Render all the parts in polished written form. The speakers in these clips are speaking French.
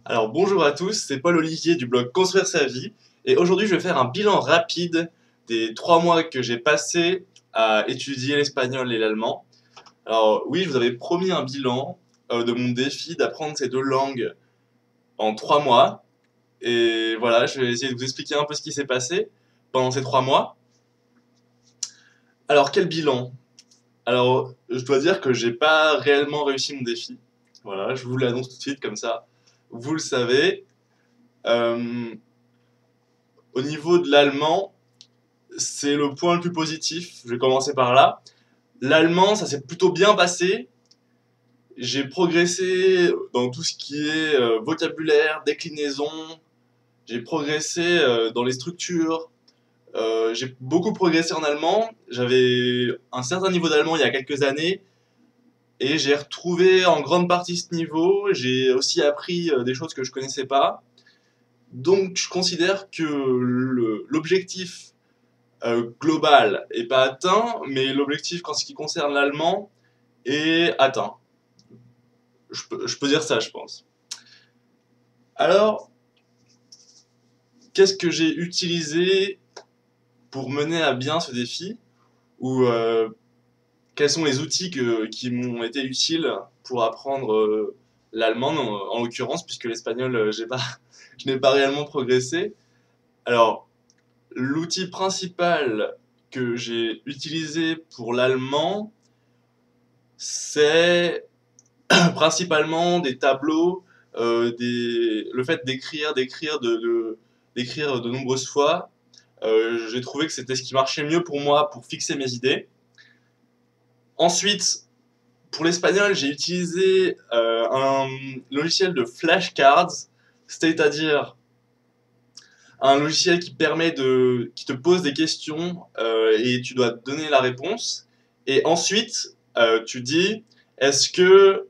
Alors bonjour à tous, c'est Paul Olivier du blog Construire sa vie et aujourd'hui je vais faire un bilan rapide des 3 mois que j'ai passé à étudier l'espagnol et l'allemand. Alors oui, je vous avais promis un bilan de mon défi d'apprendre ces deux langues en 3 mois et voilà, je vais essayer de vous expliquer un peu ce qui s'est passé pendant ces 3 mois. Alors quel bilan? Alors je dois dire que j'ai pas réellement réussi mon défi. Voilà, je vous l'annonce tout de suite comme ça, vous le savez. Euh, Au niveau de l'allemand, c'est le point le plus positif. Je vais commencer par là. L'allemand, ça s'est plutôt bien passé. J'ai progressé dans tout ce qui est vocabulaire, déclinaison. J'ai progressé dans les structures. J'ai beaucoup progressé en allemand. J'avais un certain niveau d'allemand il y a quelques années. Et j'ai retrouvé en grande partie ce niveau. J'ai aussi appris des choses que je connaissais pas. Donc je considère que l'objectif global est pas atteint, mais l'objectif en ce qui concerne l'allemand est atteint. Je peux dire ça, je pense. Alors, qu'est-ce que j'ai utilisé pour mener à bien ce défi? Ou quels sont les outils qui m'ont été utiles pour apprendre l'allemand, en l'occurrence, puisque l'espagnol, je n'ai pas réellement progressé. Alors, l'outil principal que j'ai utilisé pour l'allemand, c'est principalement des tableaux, le fait d'écrire de nombreuses fois. J'ai trouvé que c'était ce qui marchait mieux pour moi pour fixer mes idées. Ensuite, pour l'espagnol, j'ai utilisé un logiciel de flashcards, c'est-à-dire un logiciel qui te pose des questions et tu dois donner la réponse. Et ensuite, tu dis, est-ce que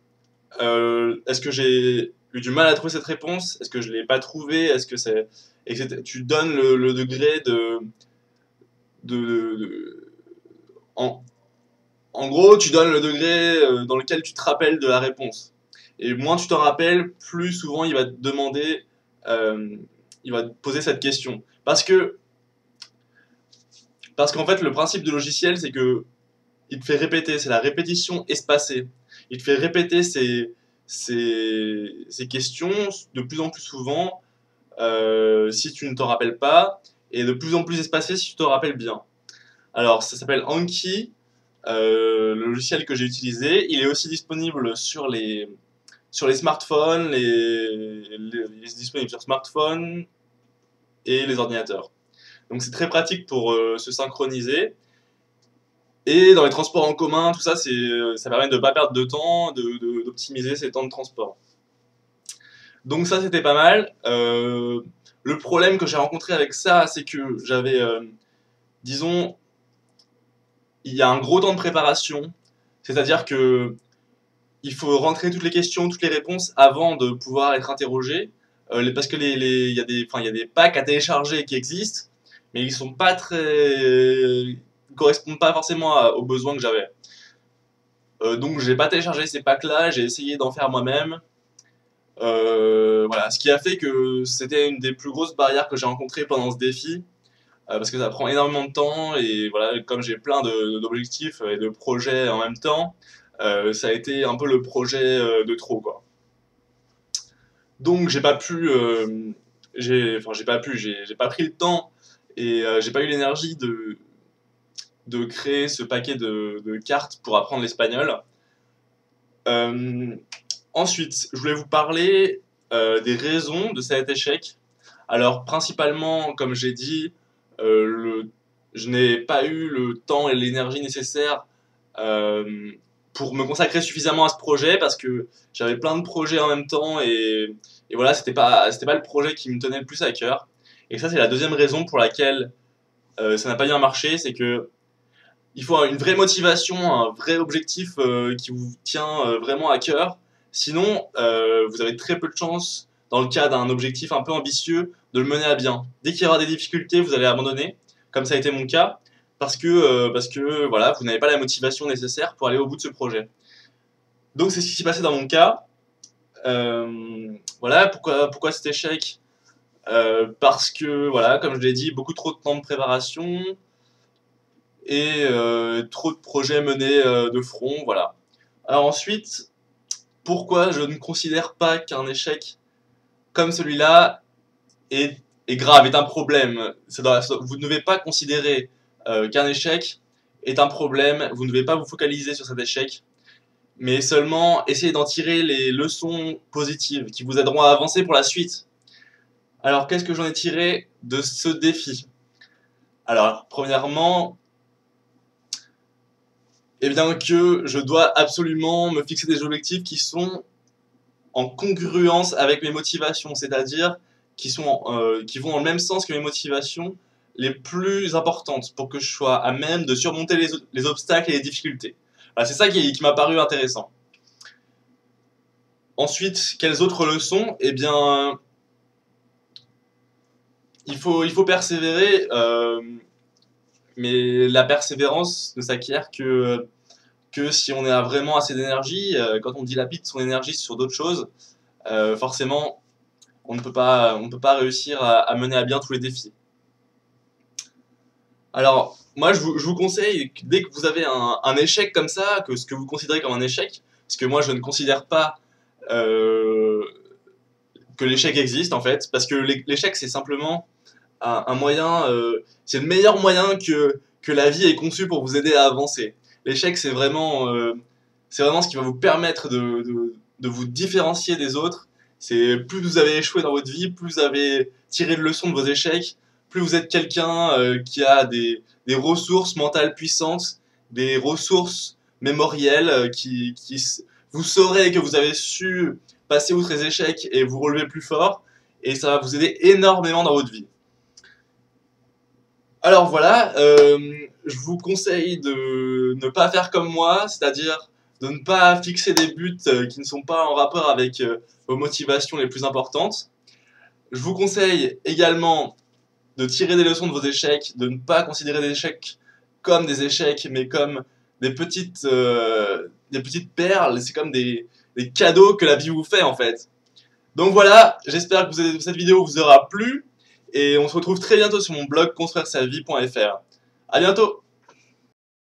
j'ai eu du mal à trouver cette réponse? Est-ce que je ne l'ai pas trouvée? Est-ce que c'est... etc. Tu donnes le degré de- en, en gros, tu donnes le degré dans lequel tu te rappelles de la réponse. Et moins tu t'en rappelles, plus souvent il va te demander, euh, il va te poser cette question. Parce qu'en fait, le principe du logiciel, c'est que il te fait répéter, c'est la répétition espacée. Il te fait répéter ces questions de plus en plus souvent si tu ne t'en rappelles pas, et de plus en plus espacées si tu te rappelles bien. Alors, ça s'appelle Anki, le logiciel que j'ai utilisé. Il est aussi disponible sur les smartphones, il est disponible sur smartphones et les ordinateurs. Donc c'est très pratique pour se synchroniser. Et dans les transports en commun, tout ça, ça permet de ne pas perdre de temps, d'optimiser ses temps de transport. Donc ça, c'était pas mal. Le problème que j'ai rencontré avec ça, c'est que disons, il y a un gros temps de préparation. C'est-à-dire que il faut rentrer toutes les questions, toutes les réponses avant de pouvoir être interrogé. Parce que il y a des packs à télécharger qui existent, mais ils sont pas très, correspondent pas forcément aux besoins que j'avais. Donc j'ai pas téléchargé ces packs-là, j'ai essayé d'en faire moi-même. Voilà, ce qui a fait que c'était une des plus grosses barrières que j'ai rencontrées pendant ce défi, parce que ça prend énormément de temps et voilà, comme j'ai plein d'objectifs et de projets en même temps, ça a été un peu le projet de trop quoi. Donc j'ai pas pris le temps et j'ai pas eu l'énergie de créer ce paquet de cartes pour apprendre l'espagnol. Euh, Ensuite, je voulais vous parler des raisons de cet échec. Alors, principalement, comme j'ai dit, je n'ai pas eu le temps et l'énergie nécessaires euh, pour me consacrer suffisamment à ce projet parce que j'avais plein de projets en même temps et voilà, c'était pas le projet qui me tenait le plus à cœur. Et ça, c'est la deuxième raison pour laquelle ça n'a pas bien marché, c'est que il faut une vraie motivation, un vrai objectif qui vous tient vraiment à cœur. Sinon, vous avez très peu de chances, dans le cas d'un objectif un peu ambitieux, de le mener à bien. Dès qu'il y aura des difficultés, vous allez abandonner, comme ça a été mon cas, parce que voilà, vous n'avez pas la motivation nécessaire pour aller au bout de ce projet. Donc c'est ce qui s'est passé dans mon cas. Voilà, pourquoi cet échec? Parce que, voilà, comme je l'ai dit, beaucoup trop de temps de préparation et trop de projets menés de front, voilà. Alors ensuite, pourquoi je ne considère pas qu'un échec comme celui-là est, est grave, est un problème? Vous ne devez pas considérer qu'un échec est un problème, vous ne devez pas vous focaliser sur cet échec, mais seulement essayer d'en tirer les leçons positives qui vous aideront à avancer pour la suite. Alors, qu'est-ce que j'en ai tiré de ce défi? Alors, premièrement, eh bien que je dois absolument me fixer des objectifs qui sont en congruence avec mes motivations, c'est-à-dire qui vont dans le même sens que mes motivations les plus importantes pour que je sois à même de surmonter les obstacles et les difficultés. Voilà, c'est ça qui m'a paru intéressant. Ensuite, quelles autres leçons? Eh bien, il faut persévérer, mais la persévérance ne s'acquiert que si on a vraiment assez d'énergie. Quand on dilapide son énergie sur d'autres choses, forcément, on ne peut pas réussir à mener à bien tous les défis. Alors, moi, je vous conseille, dès que vous avez un échec comme ça, que ce que vous considérez comme un échec, parce que moi, je ne considère pas euh, que l'échec existe, en fait, parce que l'échec, c'est simplement un moyen, c'est le meilleur moyen que la vie ait conçu pour vous aider à avancer. L'échec, c'est vraiment ce qui va vous permettre de vous différencier des autres. C'est plus vous avez échoué dans votre vie, plus vous avez tiré de leçons de vos échecs, plus vous êtes quelqu'un qui a des ressources mentales puissantes, des ressources mémorielles vous saurez que vous avez su passer outre les échecs et vous relever plus fort, et ça va vous aider énormément dans votre vie. Alors voilà, je vous conseille de ne pas faire comme moi, c'est-à-dire de ne pas fixer des buts qui ne sont pas en rapport avec vos motivations les plus importantes. Je vous conseille également de tirer des leçons de vos échecs, de ne pas considérer des échecs comme des échecs, mais comme des petites perles, c'est comme des cadeaux que la vie vous fait en fait. Donc voilà, j'espère que cette vidéo vous aura plu, et on se retrouve très bientôt sur mon blog construire sa vie.fr. À bientôt!